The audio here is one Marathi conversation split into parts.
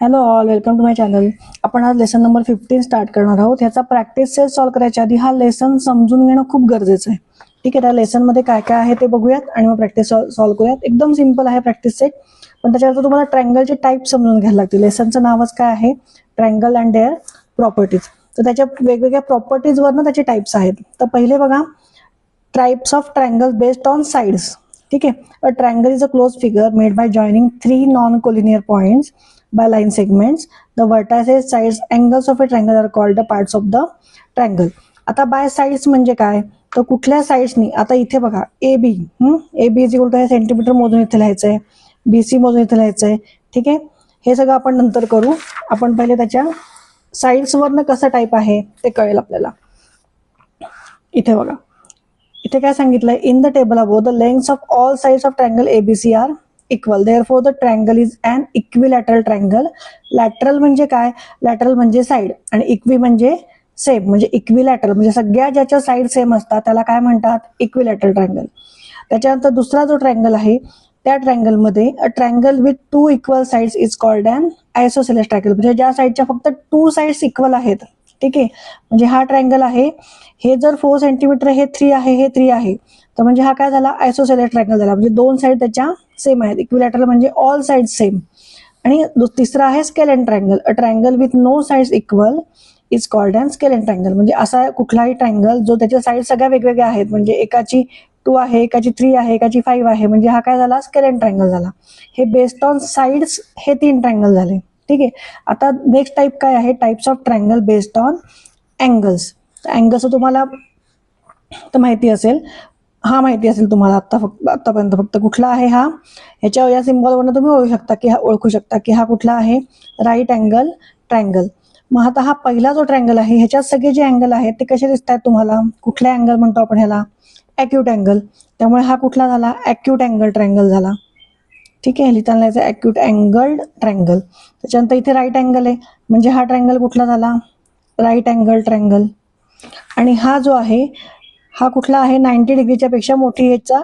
Hello all, welcome to my channel. आपण आज लेसन नंबर 15 स्टार्ट करणार आहोत. ह्याचा प्रॅक्टिस सेट सॉल्व्ह करायच्या आधी हा लेसन समजून घेणं खूप गरजेचं आहे. ठीक आहे, त्या लेसन मध्ये काय काय आहे ते बघूयात आणि मग प्रॅक्टिस सॉल्व्ह करूयात. एकदम सिंपल आहे प्रॅक्टिस सेट, पण त्याच्यावर तुम्हाला ट्रायंगलचे टाईप समजून घ्यायला लागतील. लेसनचं नावच काय आहे? Triangle and their properties. तर त्याच्या वेगवेगळ्या प्रॉपर्टीजवरनं त्याचे टाईप्स आहेत. तर पहिले बघा, types of triangle based on sides. ठीक आहे, अ triangle is a close figure made by joining 3 non-collinear points by line segments. The vertices, sides, angles of a triangle are called the parts of the triangle. आता बाय साइड्स म्हणजे काय? तर कुठल्या साइड्सनी, आता इथे बघा A B, A B is equal to centimetre मोजून इथे लिहायचंय, बी सी मोजून इथे लिहायचंय. ठीक आहे, हे सगळं आपण नंतर करू. आपण पहिले त्याच्या साइड्सवरनं कसं टाईप आहे ते कळेल आपल्याला. इथे बघा, इथे काय सांगितलंय? In the table above the lengths of all sides of triangle ABC are equal, therefore the triangle is an equilateral triangle. Lateral म्हणजे काय? लॅटरल म्हणजे साइड आणि इक्वी म्हणजे सेम, म्हणजे इक्विलॅटरल म्हणजे सगळ्या ज्याच्या साइड सेम असतात त्याला काय म्हणतात? Equilateral triangle. त्याच्यानंतर दुसरा जो ट्रायंगल आहे त्या ट्रायंगलमध्ये a triangle with 2 equal sides is called an isosceles triangle. म्हणजे ज्या साइडच्या फक्त 2 साइड्स इक्वल आहेत. ठीक आहे, म्हणजे हा ट्रायंगल आहे, हे जर 4 सेंटीमीटर, हे 3 आहे, हे 3 आहे, तर म्हणजे हा काय झाला? आयसोसेलेस ट्रायंगल झाला. म्हणजे दोन साइड त्याच्या सेम आहेत. इक्विलॅटरल म्हणजे ऑल साइड सेम. आणि तिसरा आहे scalene triangle. A triangle with no sides equal is called an scalene triangle. म्हणजे असा कुठलाही ट्रायंगल जो त्याच्या साइड सगळ्या वेगवेगळ्या आहेत, म्हणजे एकाची 2 आहे, एकाची 3 आहे, एकाची 5 आहे, म्हणजे हा काय झाला? स्केलेन ट्रायंगल झाला. हे बेस्ड ऑन साइड्स हे 3 ट्रायंगल झाले. ठीक आहे, आता नेक्स्ट टाईप काय आहे? Types of triangle based on angles. Angles तुम्हाला तर माहिती असेल, हा माहिती असेल तुम्हाला आतापर्यंत फक्त कुठला आहे हा? ह्याच्या या सिम्बॉलवरनं तुम्ही ओळखू शकता की हा कुठला आहे? Right angle triangle. मग आता हा पहिला जो ट्रायंगल आहे ह्याच्यात सगळे जे अँगल आहेत ते कसे दिसत आहेत तुम्हाला? कुठल्या अँगल म्हणतो आपण ह्याला? Acute angle. त्यामुळे हा कुठला झाला? ॲक्यूट अँगल ट्रायंगल झाला. ठीक आहे, लिहिताना याचा ॲक्यूट अँगल्ड ट्रायंगल. त्याच्यानंतर इथे राईट अँगल आहे, म्हणजे हा ट्रायंगल कुठला झाला? Right angle triangle. आणि हा जो आहे हा कुठला आहे? 90 डिग्रीच्या पेक्षा मोठी याचा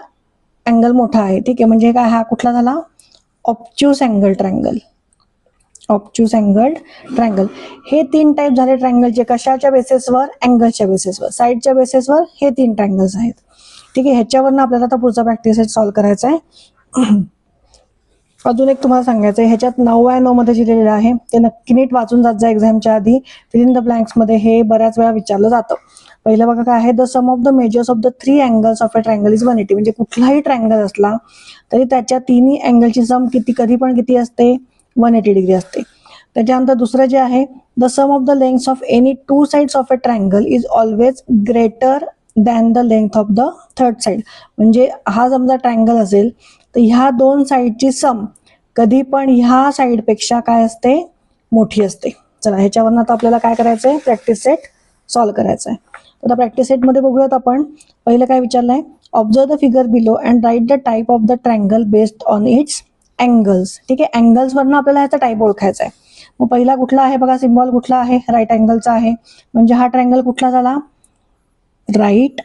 अँगल मोठा आहे. ठीक आहे, म्हणजे काय? हा कुठला झाला? Obtuse angle triangle. Obtuse angle triangle. हे 3 टाईप झाले ट्रायंगलचे. कशाच्या बेसिसवर? अँगलच्या बेसिसवर. साईडच्या बेसिसवर हे 3 ट्रायंगल्स आहेत. ठीक आहे, ह्याच्यावरनं आपल्याला आता पुढचा प्रॅक्टिस सॉल्व्ह करायचा आहे. अजून एक तुम्हाला सांगायचं आहे, ह्याच्यात 9/9 मध्ये जे लिहिलेलं आहे ते नक्की नीट वाचून जात जा एक्झामच्या आधी. फिल इन द ब्लँक्स मध्ये हे बऱ्याच वेळा विचारलं जातं. पहिलं बघा काय आहे? The sum of the measures of the 3 angles of a triangle is 180. म्हणजे कुठलाही ट्रायंगल असला तरी त्याच्या तिन्ही अँगलची सम कधी पण किती असते? 180 डिग्री असते. त्याच्यानंतर दुसरं जे आहे, the sum of the length of any 2 sides of a triangle is always greater than the length of the third side. म्हणजे हा समजा ट्रायंगल असेल तर ह्या 2 साइडची सम कधी पण ह्या साइडपेक्षा काय असते? मोठी असते. चला, ह्याच्यावरनं आता आपल्याला काय करायचंय? प्रॅक्टिस सेट सॉल्व्ह करायचा आहे. आता प्रॅक्टिस सेटमध्ये बघूयात आपण. पहिलं काय विचारलंय? Observe the figure below and write the type of the triangle based on its angles. ठीक आहे, अँगल्सवरनं आपल्याला ह्याचा टाईप ओळखायचा आहे. मग पहिला कुठला आहे बघा? सिम्बॉल कुठला आहे? राईट अँगलचा आहे. म्हणजे हा ट्रायंगल कुठला झाला? Right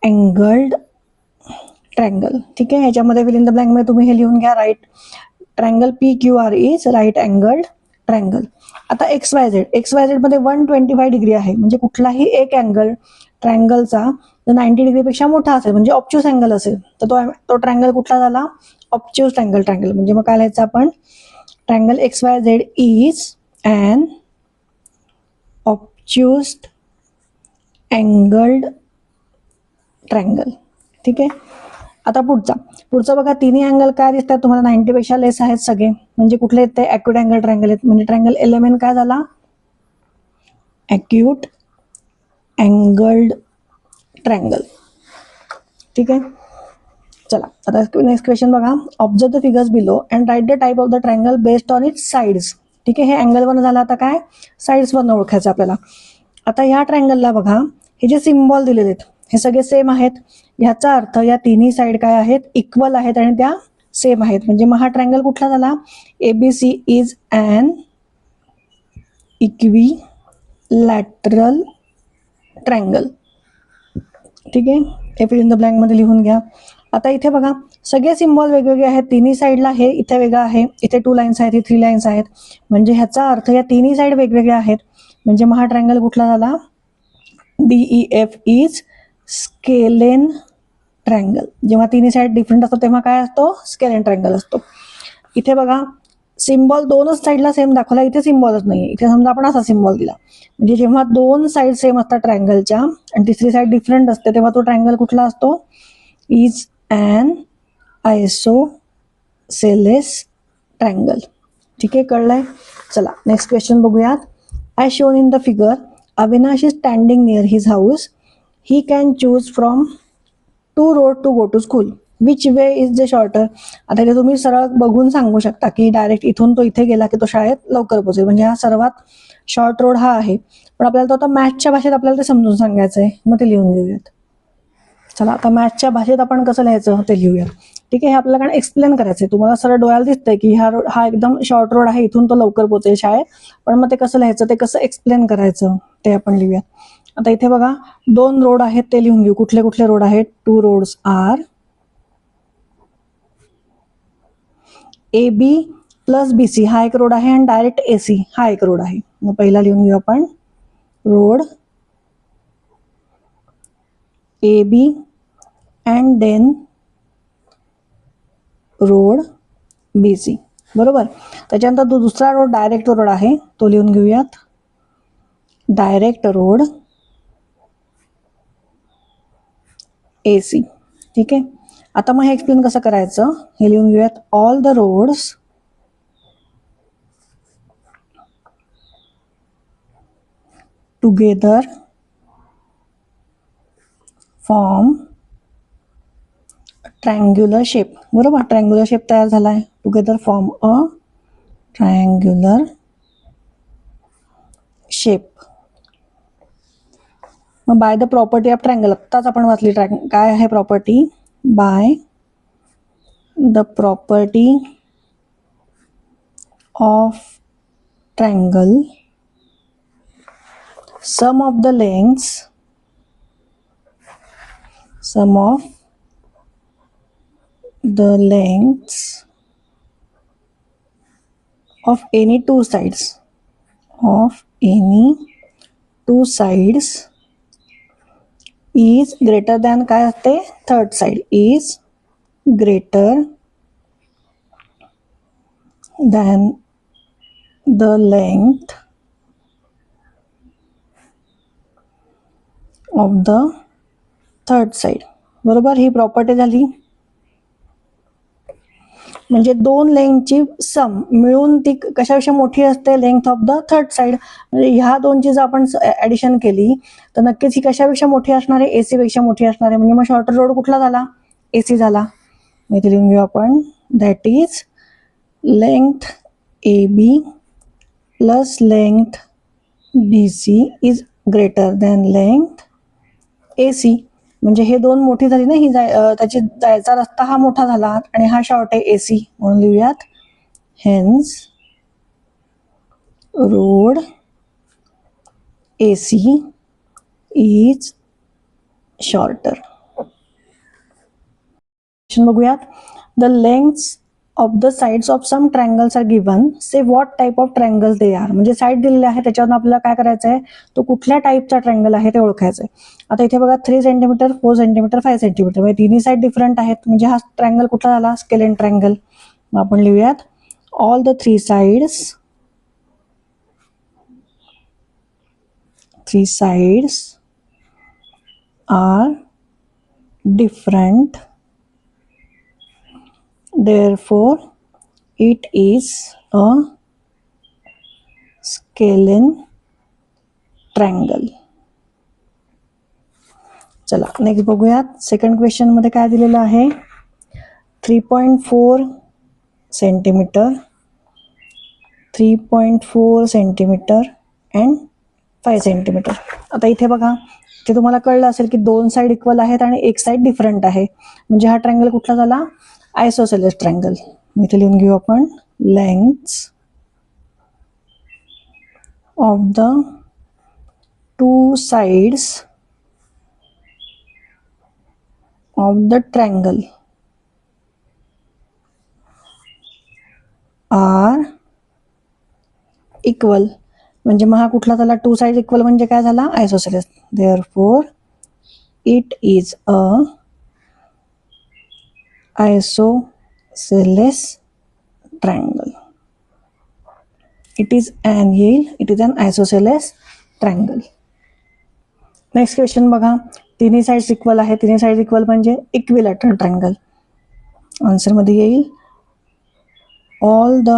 angled triangle. ठीक आहे, ह्याच्यामध्ये फिल इन द ब्लँक मध्ये तुम्ही हे लिहून घ्या. Right triangle PQR is right angled triangle. आता XYZ मध्ये 125 डिग्री आहे. म्हणजे कुठलाही एक अँगल ट्रायंगलचा जर 90 डिग्रीपेक्षा मोठा असेल म्हणजे ऑब्च्यूस अँगल असेल तर तो ट्रायंगल कुठला झाला? Obtuse angle triangle. म्हणजे मग काय लिहायचं आपण? Triangle XYZ is an obtuse angled triangle. ठीक आहे, आता पुढचा बघा, तिन्ही अँगल काय दिसतात तुम्हाला? 90 पेक्षा लेस आहेत सगळे. म्हणजे कुठले आहेत ते? ॲक्यूट अँगल ट्रायंगल आहेत. म्हणजे ट्रायंगल एलिमेंट काय झाला? Acute angled triangle. ठीक आहे, चला आता नेक्स्ट क्वेश्चन बघा. Observe the figures below and write the type of the triangle based on its sides. ठीक आहे, हे अँगलवरनं झालं. आता काय? साइड्सवरनं ओळखायचं आपल्याला. आता ह्या ट्रायंगलला बघा, हे जे सिम्बॉल दिलेले आहेत हे सगळे सेम आहेत. ह्याचा अर्थ या तिन्ही साइड काय आहेत? इक्वल आहेत आणि त्या सेम आहेत. म्हणजे मग हा ट्रायंगल कुठला झाला? ABC is an equilateral triangle. ठीक आहे, हे फिल इन द ब्लँक मध्ये लिहून घ्या. आता इथे बघा सगळे सिम्बॉल वेगवेगळे आहेत, तिन्ही साईडला हे इथे वेगळं आहे, इथे 2 लाईन्स आहेत, 3 लाईन्स आहेत, म्हणजे ह्याचा अर्थ या तिन्ही साईड वेगवेगळ्या आहेत. म्हणजे मग हा ट्रायंगल कुठला झाला? DEF is scalene triangle. जेव्हा तिन्ही साईड डिफरंट असतो तेव्हा काय असतो? स्केलेन ट्रायंगल असतो. इथे बघा सिम्बॉल दोनच साईडला सेम दाखवला, इथे सिम्बॉलच नाहीये. इथे समजा आपण असा सिम्बॉल दिला, म्हणजे जेव्हा दोन साईड सेम असतात ट्रायंगलच्या आणि तिसरी साईड डिफरंट असते तेव्हा तो ट्रायंगल कुठला असतो? Is an isosceles triangle. ठीक आहे, कळलंय? चला नेक्स्ट क्वेश्चन बघूयात. As shown in the figure, Avinash is standing near his house. He can choose from 2 road to go to school. Which way is the shorter? आता इथे तुम्ही सरळ बघून सांगू शकता की डायरेक्ट इथून तो इथे गेला की तो शाळेत लवकर पोहोचेल, म्हणजे हा सर्वात शॉर्ट रोड हा आहे. पण आपल्याला तो आता मॅथच्या भाषेत आपल्याला ते समजून सांगायचं आहे, मग ते लिहून घेऊयात. चला आता मॅथच्या भाषेत आपण कसं लिहायचं ते लिहूया. ठीक आहे, हे आपल्याला एक्सप्लेन करायचंय. तुम्हाला सरळ डोळ्याला दिसतंय की हा एकदम शॉर्ट रोड आहे, इथून तो लवकर पोहोचेल शाळेत, पण मग ते कसं लिहायचं, ते कसं एक्सप्लेन करायचं ते आपण लिहूया. आता इथे बघा 2 रोड आहेत ते लिहून घेऊ. कुठले कुठले रोड आहेत? 2 roads are AB plus BC हा एक रोड आहे आणि डायरेक्ट AC हा एक रोड आहे. मग पहिला लिहून घेऊ आपण road AB and then road BC. बरोबर. त्याच्यानंतर दुसरा रोड डायरेक्ट रोड आहे, तो लिहून घेऊयात डायरेक्ट रोड AC. ठीक आहे, आता मग हे एक्सप्लेन कसं करायचं हे लिहून घेऊयात. All the rods together form triangular shape. बरोबर, ट्रायंग्युलर शेप तयार झाला आहे. Together form a triangular shape. मग by the property of triangle आत्ताच आपण वाचली. काय आहे property? By the property of triangle sum of the lengths of any two sides is greater than काय असते? Third side is greater than the length of the third side. बरोबर, ही प्रॉपर्टी झाली. म्हणजे दोन लेंथची सम मिळून ती कशापेक्षा मोठी असते? Length of the third side. म्हणजे ह्या दोनची जर आपण ऍडिशन केली तर नक्कीच ही कशापेक्षा मोठी असणार आहे? AC पेक्षा मोठी असणार आहे. म्हणजे मग शॉर्टर रोड कुठला झाला? AC झाला. इथे लिहून घेऊ आपण that is length AB plus length BC is greater than length AC. म्हणजे हे दोन मोठी झाली ना, ही त्याची जायचा रस्ता हा मोठा झाला आणि हा शॉर्ट आहे AC, म्हणून लिहूयात hence road AC is shorter. बघूयात. The lengths of the sides of some triangles are given. Say what type of triangles they are. म्हणजे साईड दिलेले आहे त्याच्यावरून आपल्याला काय करायचं आहे? तो कुठल्या टाईपचा ट्रायंगल आहे ते ओळखायचं आहे. आता इथे बघा 3 सेंटीमीटर, 4 सेंटीमीटर, 5 सेंटीमीटर म्हणजे तिन्ही साईड डिफरंट आहेत. म्हणजे हा ट्रायंगल कुठला झाला? Scalene triangle. मग आपण लिहूयात all the 3 sides are different, therefore it is a scalene triangle. चला नेक्स्ट बघूयात. सेकंड क्वेश्चन मध्ये काय दिलेलं आहे? 3.4 सेंटीमीटर, 3.4 सेंटीमीटर अँड 5 सेंटीमीटर. आता इथे बघा, ते तुम्हाला कळलं असेल की दोन साईड इक्वल आहेत आणि एक साईड डिफरंट आहे. म्हणजे हा ट्रायंगल कुठला झाला? Isosceles triangle. इथे लिहून घेऊ आपण lengths of the 2 sides of the triangle are equal, म्हणजे मग हा कुठला झाला, टू साइड इक्वल म्हणजे काय झाला, isosceles. Therefore it is a isosceles triangle. It is an isosceles triangle. Next question बघा, तिन्ही साइड्स इक्वल आहे. तिन्ही साइड इक्वल म्हणजे इक्विलॅटरल ट्रायंगल. आन्सर मध्ये येईल all the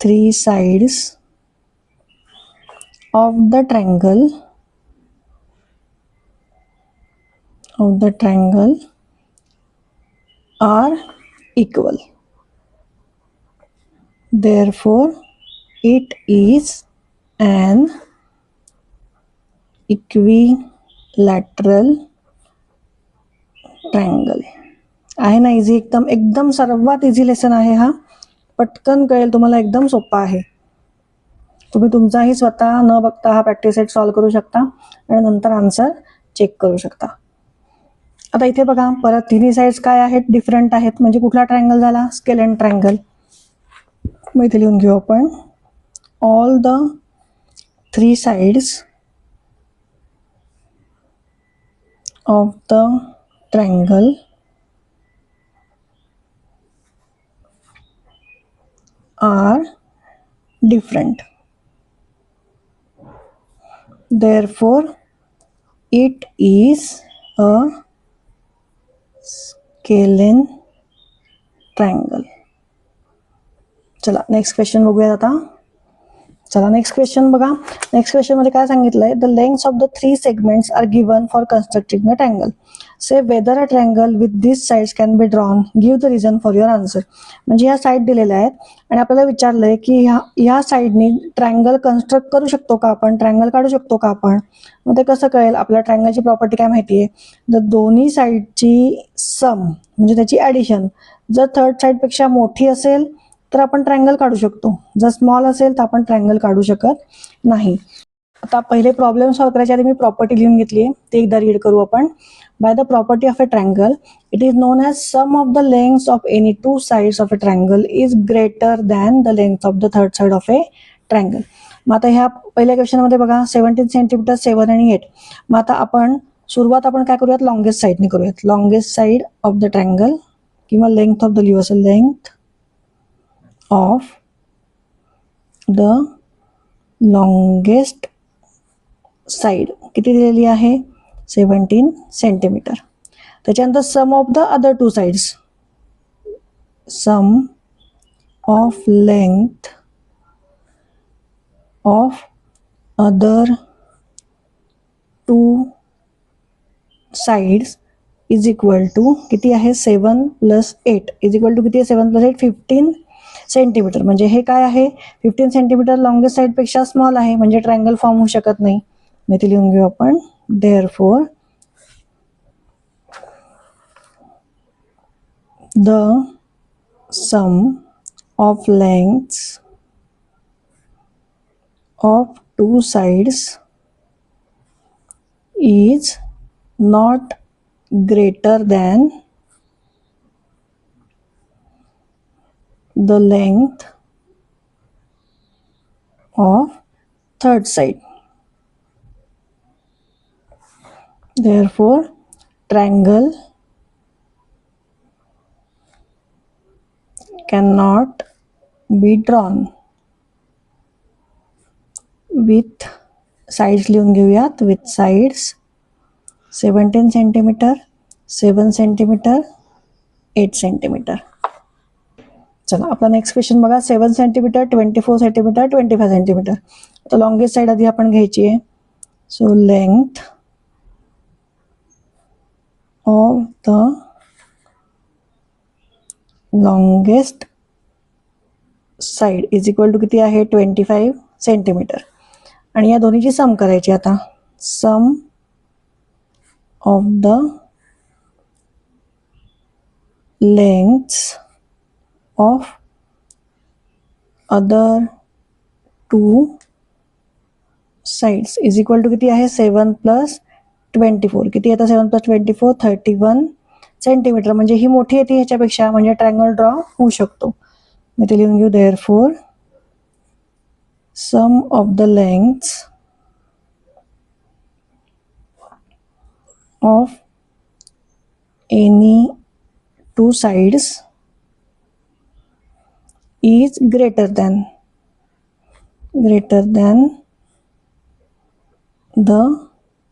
3 sides of the triangle are equal. Therefore, it is an equilateral triangle. आहे ना इझी, एकदम एकदम सर्वात इझी लेसन आहे हा. पटकन कळेल तुम्हाला, एकदम सोपा आहे. तुम्ही तुमचाही स्वतः न बघता हा प्रॅक्टिस सेट सॉल्व्ह करू शकता आणि नंतर आन्सर चेक करू शकता. आता इथे बघा, परत तिन्ही साइड्स काय आहेत, डिफरंट आहेत. म्हणजे कुठला ट्रायंगल झाला, स्केलेन ट्रायंगल. मग इथे लिहून घेऊ आपण all the 3 sides of the triangle are different. Therefore, it is a scalene triangle. चला नेक्स्ट क्वेश्चन बघूया आता. चला नेक्स्ट क्वेश्चन बघा. नेक्स्ट क्वेश्चन मध्ये काय सांगितलंय, the lengths of the 3 segments are given for constructing a triangle. Say whether a triangle with this sides can be drawn, give the reason for your answer. म्हणजे या साईड दिलेल्या आहेत आणि आपल्याला विचारलंय की ह्या साईडनी ट्रायंगल कन्स्ट्रक्ट करू शकतो का आपण, ट्रायंगल काढू शकतो का आपण. मग ते कसं कळेल, आपल्याला ट्रायंगलची प्रॉपर्टी काय माहितीये, जर दोन्ही साईडची सम म्हणजे त्याची ऍडिशन जर थर्ड साईड पेक्षा मोठी असेल तर आपण ट्रायंगल काढू शकतो, जर स्मॉल असेल तर आपण ट्रायंगल काढू शकत नाही. आता पहिले प्रॉब्लेम सॉल्व्ह करायच्या आधी मी प्रॉपर्टी लिहून घेतली आहे, ते एकदा रीड करू आपण. By the property of a triangle it is known as sum of the lengths of any 2 sides of a triangle is greater than the length of the third side of a triangle. मग आता ह्या पहिल्या क्वेश्चनमध्ये बघा 17 सेंटीमीटर 7 आणि 8. मग आता आपण सुरुवात आपण काय करूयात, लॉंगेस्ट साईडने करूयात. Longest side of the triangle किंवा लेंथ ऑफ द लिव्ह असेल, length of the longest side किती दिलेली आहे, 17 सेंटीमीटर. त्याच्यानंतर sum of the other 2 sides, sum of length of other 2 sides is equal to किती आहे, 7 + 8 इज इक्वल टू किती आहे, 7 + 8 15 सेंटीमीटर. म्हणजे हे काय आहे, 15 सेंटीमीटर लॉंगेस्ट साईड पेक्षा स्मॉल आहे, म्हणजे ट्रायंगल फॉर्म होऊ शकत नाही. मग ते लिहून घेऊ आपण. Therefore the sum of lengths of 2 sides is not greater than the length of third side. Therefore, triangle cannot be drawn with sides. लिहून घेऊयात, with sides 17 centimetre 7 centimetre 8 centimetre. चला आपला नेक्स्ट क्वेश्चन बघा. 7 सेंटीमीटर 24 सेंटीमीटर 25 सेंटीमीटर. आता लॉंगेस्ट साईड आधी आपण घ्यायची आहे. So length of the longest side is equal to किती आहे, 25 सेंटीमीटर. आणि या दोन्हीची सम करायची. आता sum of the lengths of other 2 sides is equal to किती आहे, 7 + 24 किती येतं, 7 + 24 31 सेंटीमीटर. म्हणजे ही मोठी येते ह्याच्यापेक्षा, म्हणजे ट्रायंगल ड्रॉ होऊ शकतो. मी ते लिहून घेऊ. Therefore sum of the lengths of any two sides is greater than the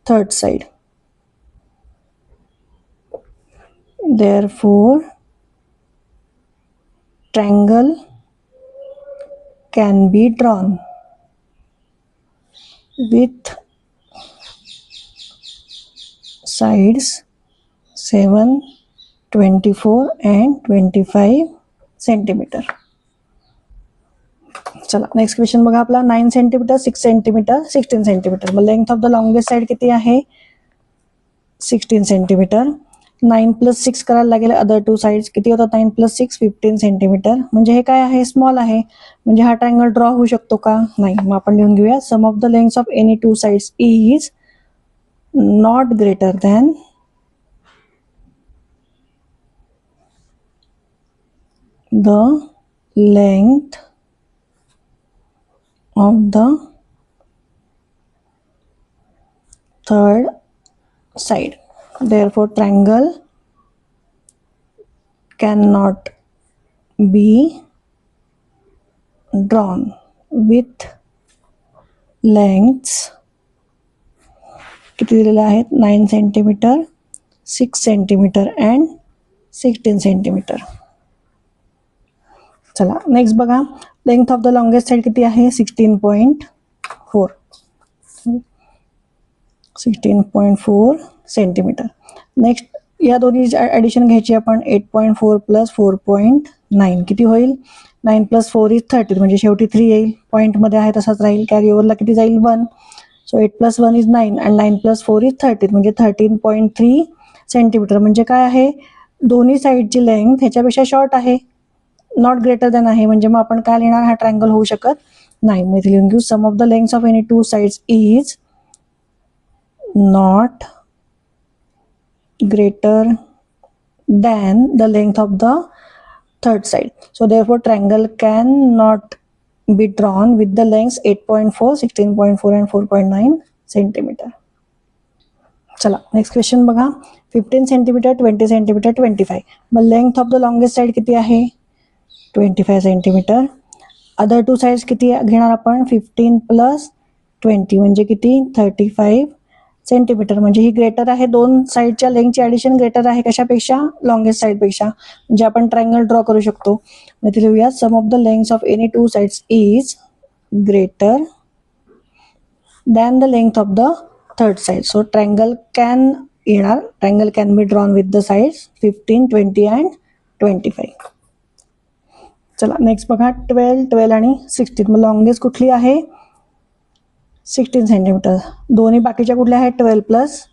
third side. Therefore triangle can be drawn with sides 7, 24 and 25 centimeter. चला नेक्स्ट क्वेश्चन बघा आपला. 9 सेंटीमीटर, 6 सेंटीमीटर, 16 सेंटीमीटर. मग length of the longest side किती आहे? 16 सेंटीमीटर. 9 + 6 करायला लागेल अदर टू साइड्स. किती होतात 9 + 6? 15 सेंटीमीटर. म्हणजे हे काय आहे? स्मॉल आहे. म्हणजे हा ट्रायंगल ड्रॉ होऊ शकतो का? नाही. मग आपण लिहून घेऊया. Sum of the lengths of any two sides is not greater than the length of the third side. Therefore triangle cannot be drawn with lengths किती दिलेले आहेत? 9 सेंटीमीटर, 6 सेंटीमीटर अँड 16 सेंटीमीटर. चला नेक्स्ट बघा. Length of the longest side किती आहे? 16.4 सेंटीमीटर. नेक्स्ट या दोन्ही ॲडिशन घ्यायची आपण. 8.4 + 4.9 किती होईल? 9 + 4 is 13. म्हणजे शेवटी 3 येईल. पॉईंटमध्ये आहे तसाच राहील. कॅरी ओव्हरला किती जाईल? 1. So 8 + 1 is 9 and 9 + 4 is 13. म्हणजे 13.3 सेंटीमीटर. म्हणजे काय आहे? दोन्ही साईडची लेंथ ह्याच्यापेक्षा शॉर्ट आहे. नॉट ग्रेटर दॅन आहे. म्हणजे मग आपण काय लिहिणार? हा ट्रायंगल होऊ शकत नाही. मग इथे लिहून घेऊ. Sum of the lengths of any two sides is not greater than the length of the third side. So therefore triangle can not be drawn with the lengths 8.4, 16.4 and 4.9 centimetre. चला नेक्स्ट क्वेश्चन बघा. 15 सेंटीमीटर, 20 सेंटीमीटर, 25. मग length of the longest side किती आहे? 25 सेंटीमीटर. अदर टू साइड्स किती घेणार आपण? 15 + 20 म्हणजे किती? 35 सेंटीमीटर. म्हणजे ही ग्रेटर आहे. दोन साईडच्या लेंथची ॲडिशन ग्रेटर आहे कशापेक्षा? लॉंगेस्ट साईडपेक्षा. म्हणजे आपण ट्रायंगल ड्रॉ करू शकतो. मग ते लिहूया. Sum of the lengths of any two sides is greater than the length of the third side. So triangle can येणार. Triangle can be drawn with the sides 15, 20 and 25. चला नेक्स्ट बघा. 12 आणि 16. मग लॉंगेस्ट कुठली आहे? 16 सेंटीमीटर. दोन्ही बाकीच्या कुठल्या आहेत? 12 +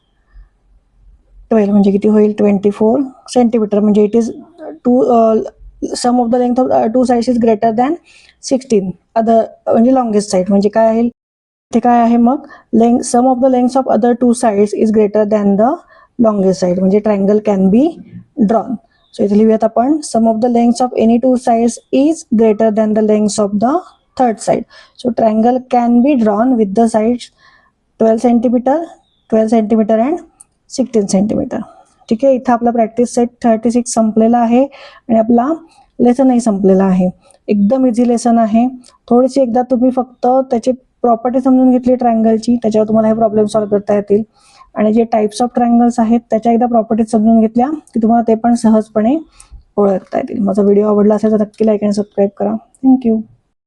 12 म्हणजे किती होईल? 24 सेंटीमीटर. म्हणजे it is sum of the length of two sides is greater than 16 other म्हणजे लॉंगेस्ट साइड. म्हणजे काय आहे? ते काय आहे मग? Sum of the lengths of other two sides is greater than the longest side. म्हणजे triangle can be drawn. So इथे लिहूयात आपण. Sum of the lengths of any two sides is greater than the lengths of the third side. So triangle can be drawn with the sides 12 centimetre, 12 centimetre and 16 centimetre. ठीक आहे. इथं आपला प्रॅक्टिस सेट 36 संपलेला आहे आणि आपला लेसनही संपलेला आहे. एकदम इझी लेसन आहे. थोडीशी एकदा तुम्ही फक्त त्याची प्रॉपर्टी समजून घेतली ट्रायंगलची, त्याच्यावर तुम्हाला हे प्रॉब्लेम सॉल्व्ह करता येतील. आणि जे टाइप्स ऑफ ट्रायंगल्स आहेत त्याच्या एकदा प्रॉपर्टीज समजून घेतल्या की तुम्हाला ते पण सहजपणे ओळखता येतील. माझा व्हिडिओ आवडला असेल तर नक्की लाईक आणि सबस्क्राईब करा. थँक्यू.